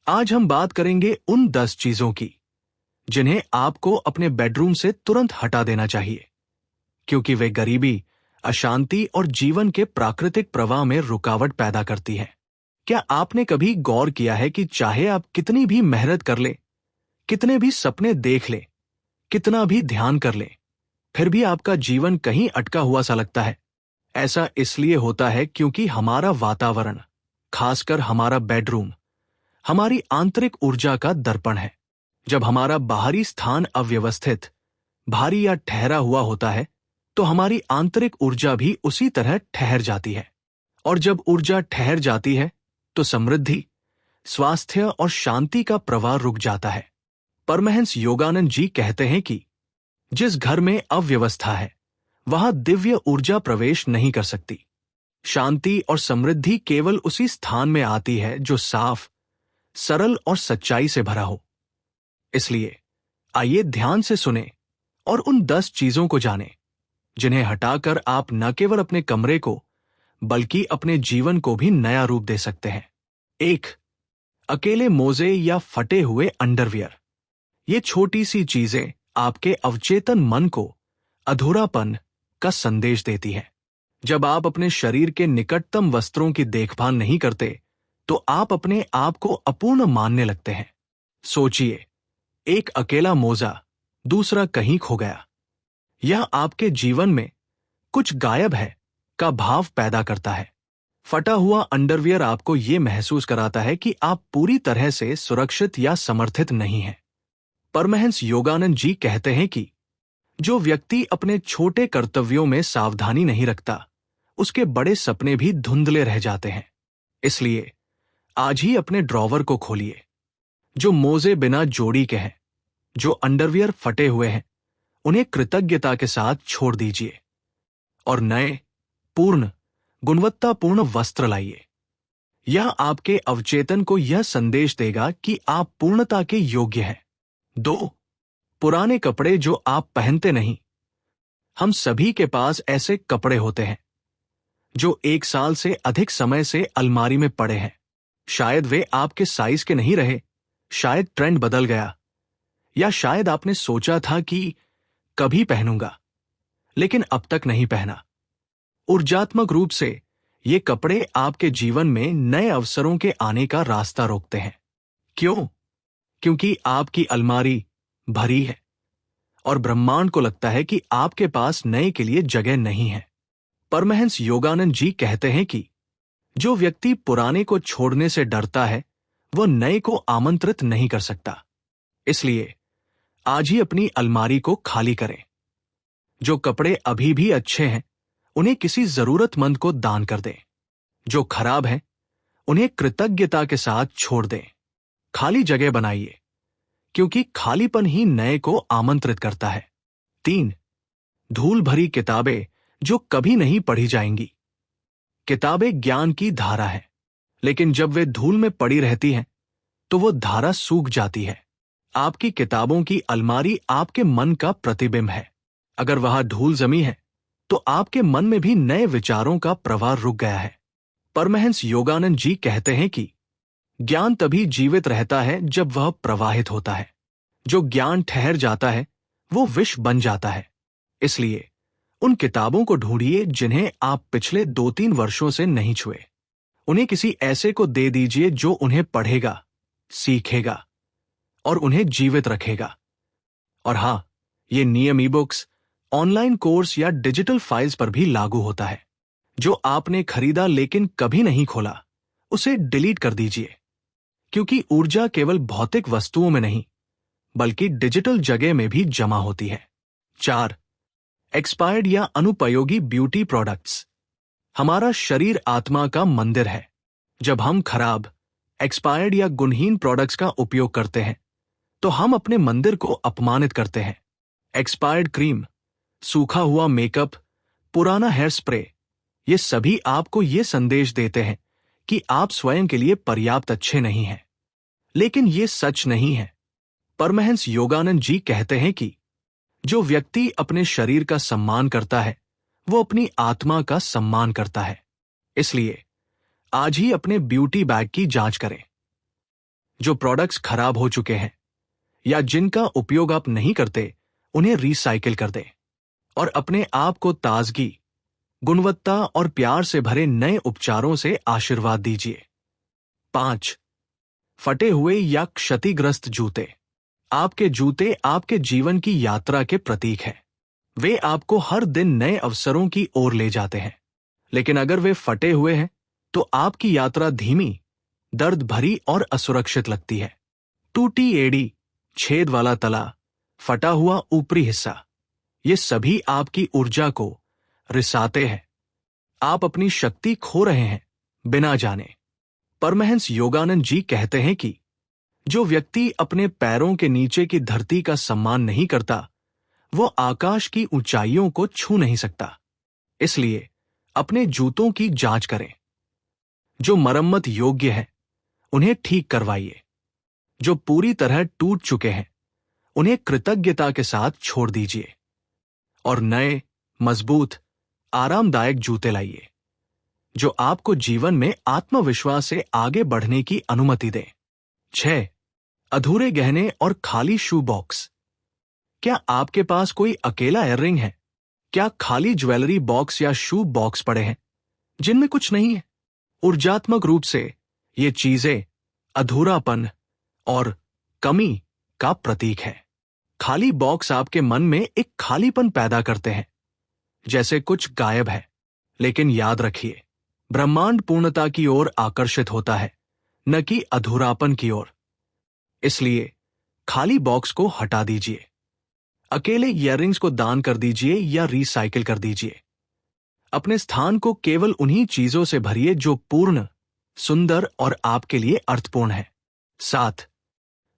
आज हम बात करेंगे उन 10 चीजों की जिन्हें आपको अपने बेडरूम से तुरंत हटा देना चाहिए, क्योंकि वे गरीबी, अशांति और जीवन के प्राकृतिक प्रवाह में रुकावट पैदा करती हैं। क्या आपने कभी गौर किया है कि चाहे आप कितनी भी मेहनत कर लें, कितने भी सपने देख लें, कितना भी ध्यान कर लें, फिर भी आपका जीवन कहीं अटका हुआ सा लगता है? ऐसा इसलिए होता है क्योंकि हमारा वातावरण, खासकर हमारा बेडरूम, हमारी आंतरिक ऊर्जा का दर्पण है। जब हमारा बाहरी स्थान अव्यवस्थित, भारी या ठहरा हुआ होता है, तो हमारी आंतरिक ऊर्जा भी उसी तरह ठहर जाती है। और जब ऊर्जा ठहर जाती है, तो समृद्धि, स्वास्थ्य और शांति का प्रवाह रुक जाता है। परमहंस योगानंद जी कहते हैं कि जिस घर में अव्यवस्था है, वहां दिव्य ऊर्जा प्रवेश नहीं कर सकती। शांति और समृद्धि केवल उसी स्थान में आती है जो साफ, सरल और सच्चाई से भरा हो। इसलिए आइए ध्यान से सुने और उन 10 चीजों को जानें जिन्हें हटाकर आप न केवल अपने कमरे को बल्कि अपने जीवन को भी नया रूप दे सकते हैं। 1. अकेले मोजे या फटे हुए अंडरवियर। ये छोटी सी चीजें आपके अवचेतन मन को अधूरापन का संदेश देती हैं। जब आप अपने शरीर के निकटतम वस्त्रों की देखभाल नहीं करते, तो आप अपने आप को अपूर्ण मानने लगते हैं। सोचिए, एक अकेला मोजा दूसरा कहीं खो गया। यह आपके जीवन में कुछ गायब है का भाव पैदा करता है। फटा हुआ अंडरवियर आपको यह महसूस कराता है कि आप पूरी तरह से सुरक्षित या समर्थित नहीं हैं। परमहंस योगानंद जी कहते हैं कि जो व्यक्ति अपने छोटे कर्तव्यों में सावधानी नहीं रखता, उसके बड़े सपने भी धुंधले रह जाते हैं। इसलिए आज ही अपने ड्रॉवर को खोलिए। जो मोजे बिना जोड़ी के हैं, जो अंडरवियर फटे हुए हैं, उन्हें कृतज्ञता के साथ छोड़ दीजिए और नए, पूर्ण, गुणवत्तापूर्ण वस्त्र लाइए। यह आपके अवचेतन को यह संदेश देगा कि आप पूर्णता के योग्य हैं। 2. पुराने कपड़े जो आप पहनते नहीं। हम सभी के पास ऐसे कपड़े होते हैं जो 1 साल से अधिक समय से अलमारी में पड़े हैं। शायद वे आपके साइज के नहीं रहे, शायद ट्रेंड बदल गया, या शायद आपने सोचा था कि कभी पहनूंगा, लेकिन अब तक नहीं पहना। ऊर्जात्मक रूप से ये कपड़े आपके जीवन में नए अवसरों के आने का रास्ता रोकते हैं। क्यों? क्योंकि आपकी अलमारी भरी है और ब्रह्मांड को लगता है कि आपके पास नए के लिए जगह नहीं है। परमहंस योगानंद जी कहते हैं कि जो व्यक्ति पुराने को छोड़ने से डरता है, वह नए को आमंत्रित नहीं कर सकता। इसलिए आज ही अपनी अलमारी को खाली करें। जो कपड़े अभी भी अच्छे हैं, उन्हें किसी जरूरतमंद को दान कर दें। जो खराब हैं, उन्हें कृतज्ञता के साथ छोड़ दें। खाली जगह बनाइए, क्योंकि खालीपन ही नए को आमंत्रित करता है। 3. धूल भरी किताबें जो कभी नहीं पढ़ी जाएंगी। किताबें ज्ञान की धारा है, लेकिन जब वे धूल में पड़ी रहती हैं, तो वो धारा सूख जाती है। आपकी किताबों की अलमारी आपके मन का प्रतिबिंब है। अगर वहां धूल जमी है, तो आपके मन में भी नए विचारों का प्रवाह रुक गया है। परमहंस योगानंद जी कहते हैं कि ज्ञान तभी जीवित रहता है जब वह प्रवाहित होता है। जो ज्ञान ठहर जाता है, वो विष बन जाता है। इसलिए उन किताबों को ढूंढिए जिन्हें आप पिछले 2-3 वर्षों से नहीं छुए। उन्हें किसी ऐसे को दे दीजिए जो उन्हें पढ़ेगा, सीखेगा और उन्हें जीवित रखेगा। और हां, ये नियम ई-बुक्स, ऑनलाइन कोर्स या डिजिटल फाइल्स पर भी लागू होता है। जो आपने खरीदा लेकिन कभी नहीं खोला, उसे डिलीट कर दीजिए, क्योंकि ऊर्जा केवल भौतिक वस्तुओं में नहीं, बल्कि डिजिटल जगह में भी जमा होती है। 4. एक्सपायर्ड या अनुपयोगी ब्यूटी प्रोडक्ट्स। हमारा शरीर आत्मा का मंदिर है। जब हम खराब, एक्सपायर्ड या गुणहीन प्रोडक्ट्स का उपयोग करते हैं, तो हम अपने मंदिर को अपमानित करते हैं। एक्सपायर्ड क्रीम, सूखा हुआ मेकअप, पुराना हेयर स्प्रे, ये सभी आपको ये संदेश देते हैं कि आप स्वयं के लिए पर्याप्त अच्छे नहीं हैं। लेकिन ये सच नहीं है। परमहंस योगानंद जी कहते हैं कि जो व्यक्ति अपने शरीर का सम्मान करता है, वो अपनी आत्मा का सम्मान करता है। इसलिए आज ही अपने ब्यूटी बैग की जांच करें। जो प्रोडक्ट्स खराब हो चुके हैं या जिनका उपयोग आप नहीं करते, उन्हें रिसाइकिल कर दें और अपने आप को ताजगी, गुणवत्ता और प्यार से भरे नए उपचारों से आशीर्वाद दीजिए। 5. फटे हुए या क्षतिग्रस्त जूते। आपके जूते आपके जीवन की यात्रा के प्रतीक हैं। वे आपको हर दिन नए अवसरों की ओर ले जाते हैं, लेकिन अगर वे फटे हुए हैं तो आपकी यात्रा धीमी, दर्द भरी और असुरक्षित लगती है। टूटी एड़ी, छेद वाला तला, फटा हुआ ऊपरी हिस्सा, ये सभी आपकी ऊर्जा को रिसाते हैं। आप अपनी शक्ति खो रहे हैं बिना जाने। परमहंस योगानंद जी कहते हैं कि जो व्यक्ति अपने पैरों के नीचे की धरती का सम्मान नहीं करता, वो आकाश की ऊंचाइयों को छू नहीं सकता। इसलिए अपने जूतों की जांच करें। जो मरम्मत योग्य हैं, उन्हें ठीक करवाइए। जो पूरी तरह टूट चुके हैं, उन्हें कृतज्ञता के साथ छोड़ दीजिए और नए, मजबूत, आरामदायक जूते लाइए, जो आपको जीवन में आत्मविश्वास से आगे बढ़ने की अनुमति दें। 6. अधूरे गहने और खाली शू बॉक्स। क्या आपके पास कोई अकेला ईयररिंग है? क्या खाली ज्वेलरी बॉक्स या शू बॉक्स पड़े हैं जिनमें कुछ नहीं है? ऊर्जात्मक रूप से ये चीजें अधूरापन और कमी का प्रतीक है। खाली बॉक्स आपके मन में एक खालीपन पैदा करते हैं, जैसे कुछ गायब है। लेकिन याद रखिए, ब्रह्मांड पूर्णता की ओर आकर्षित होता है, न कि अधूरापन की ओर। इसलिए खाली बॉक्स को हटा दीजिए। अकेले ईयररिंग्स को दान कर दीजिए या रिसाइकिल कर दीजिए। अपने स्थान को केवल उन्हीं चीजों से भरिए जो पूर्ण, सुंदर और आपके लिए अर्थपूर्ण है। 7.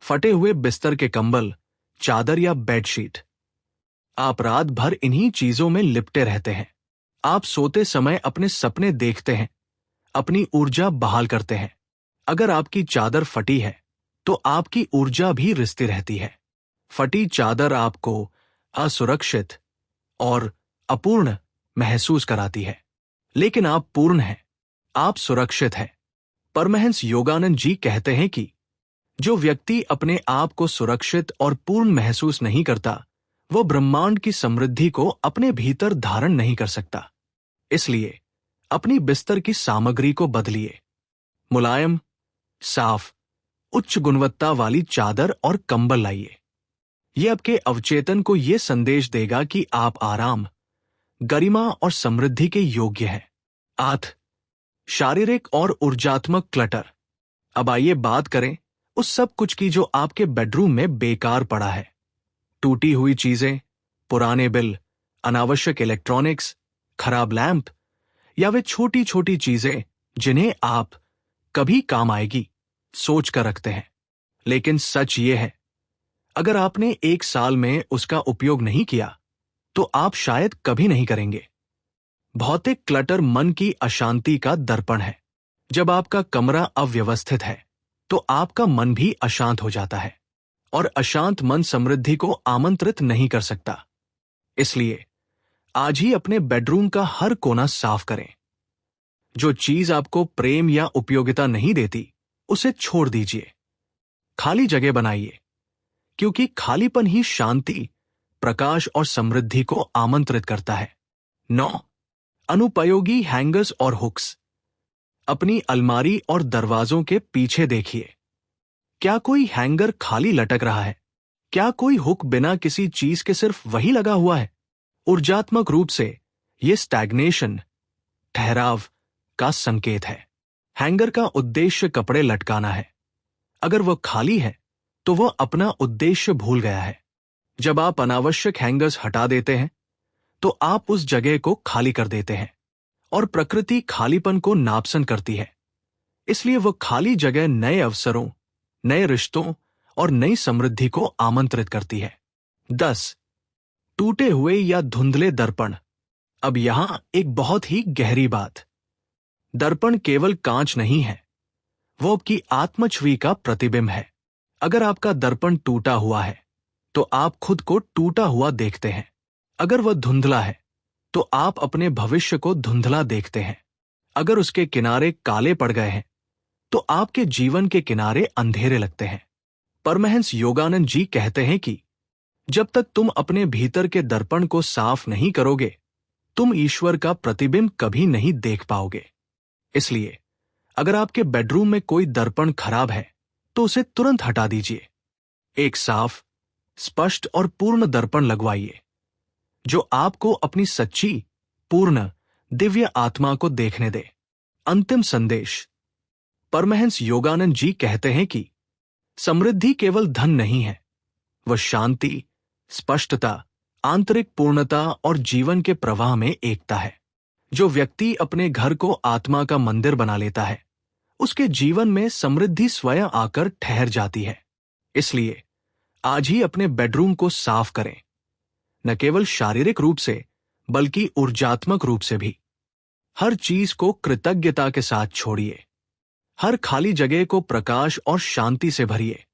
फटे हुए बिस्तर के कंबल, चादर या बेडशीट। आप रात भर इन्हीं चीजों में लिपटे रहते हैं। आप सोते समय अपने सपने देखते हैं, अपनी ऊर्जा बहाल करते हैं। अगर आपकी चादर फटी है तो आपकी ऊर्जा भी रिसती रहती है। फटी चादर आपको असुरक्षित और अपूर्ण महसूस कराती है, लेकिन आप पूर्ण हैं, आप सुरक्षित हैं। परमहंस योगानंद जी कहते हैं कि जो व्यक्ति अपने आप को सुरक्षित और पूर्ण महसूस नहीं करता, वो ब्रह्मांड की समृद्धि को अपने भीतर धारण नहीं कर सकता। इसलिए अपनी बिस्तर की सामग्री को बदलिए। मुलायम, साफ, उच्च गुणवत्ता वाली चादर और कंबल लाइए। यह आपके अवचेतन को यह संदेश देगा कि आप आराम, गरिमा और समृद्धि के योग्य हैं। 8. शारीरिक और ऊर्जात्मक क्लटर। अब आइए बात करें उस सब कुछ की जो आपके बेडरूम में बेकार पड़ा है। टूटी हुई चीजें, पुराने बिल, अनावश्यक इलेक्ट्रॉनिक्स, खराब लैंप या वे छोटी छोटी चीजें जिन्हें आप कभी काम आएगी सोच कर रखते हैं। लेकिन सच ये है, अगर आपने 1 साल में उसका उपयोग नहीं किया तो आप शायद कभी नहीं करेंगे। भौतिक क्लटर मन की अशांति का दर्पण है। जब आपका कमरा अव्यवस्थित है तो आपका मन भी अशांत हो जाता है, और अशांत मन समृद्धि को आमंत्रित नहीं कर सकता। इसलिए आज ही अपने बेडरूम का हर कोना साफ करें। जो चीज आपको प्रेम या उपयोगिता नहीं देती, उसे छोड़ दीजिए। खाली जगह बनाइए, क्योंकि खालीपन ही शांति, प्रकाश और समृद्धि को आमंत्रित करता है। 9. अनुपयोगी हैंगर्स और हुक्स। अपनी अलमारी और दरवाजों के पीछे देखिए। क्या कोई हैंगर खाली लटक रहा है? क्या कोई हुक बिना किसी चीज के सिर्फ वही लगा हुआ है? ऊर्जात्मक रूप से यह स्टैग्नेशन, ठहराव का संकेत है। हैंगर का उद्देश्य कपड़े लटकाना है। अगर वह खाली है तो वह अपना उद्देश्य भूल गया है। जब आप अनावश्यक हैंगर्स हटा देते हैं तो आप उस जगह को खाली कर देते हैं, और प्रकृति खालीपन को नापसंद करती है। इसलिए वह खाली जगह नए अवसरों, नए रिश्तों और नई समृद्धि को आमंत्रित करती है। 10. टूटे हुए या धुंधले दर्पण। अब यहां एक बहुत ही गहरी बात। दर्पण केवल कांच नहीं है, वो आपकी आत्मछवि का प्रतिबिंब है। अगर आपका दर्पण टूटा हुआ है तो आप खुद को टूटा हुआ देखते हैं। अगर वह धुंधला है तो आप अपने भविष्य को धुंधला देखते हैं। अगर उसके किनारे काले पड़ गए हैं तो आपके जीवन के किनारे अंधेरे लगते हैं। परमहंस योगानंद जी कहते हैं कि जब तक तुम अपने भीतर के दर्पण को साफ नहीं करोगे, तुम ईश्वर का प्रतिबिंब कभी नहीं देख पाओगे। इसलिए अगर आपके बेडरूम में कोई दर्पण खराब है तो उसे तुरंत हटा दीजिए। एक साफ, स्पष्ट और पूर्ण दर्पण लगवाइए जो आपको अपनी सच्ची, पूर्ण, दिव्य आत्मा को देखने दे। अंतिम संदेश। परमहंस योगानंद जी कहते हैं कि समृद्धि केवल धन नहीं है, वह शांति, स्पष्टता, आंतरिक पूर्णता और जीवन के प्रवाह में एकता है। जो व्यक्ति अपने घर को आत्मा का मंदिर बना लेता है, उसके जीवन में समृद्धि स्वयं आकर ठहर जाती है। इसलिए आज ही अपने बेडरूम को साफ करें, न केवल शारीरिक रूप से बल्कि ऊर्जात्मक रूप से भी। हर चीज को कृतज्ञता के साथ छोड़िए। हर खाली जगह को प्रकाश और शांति से भरिए,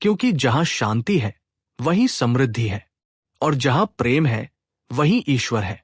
क्योंकि जहां शांति है वहीं समृद्धि है, और जहां प्रेम है वहीं ईश्वर है।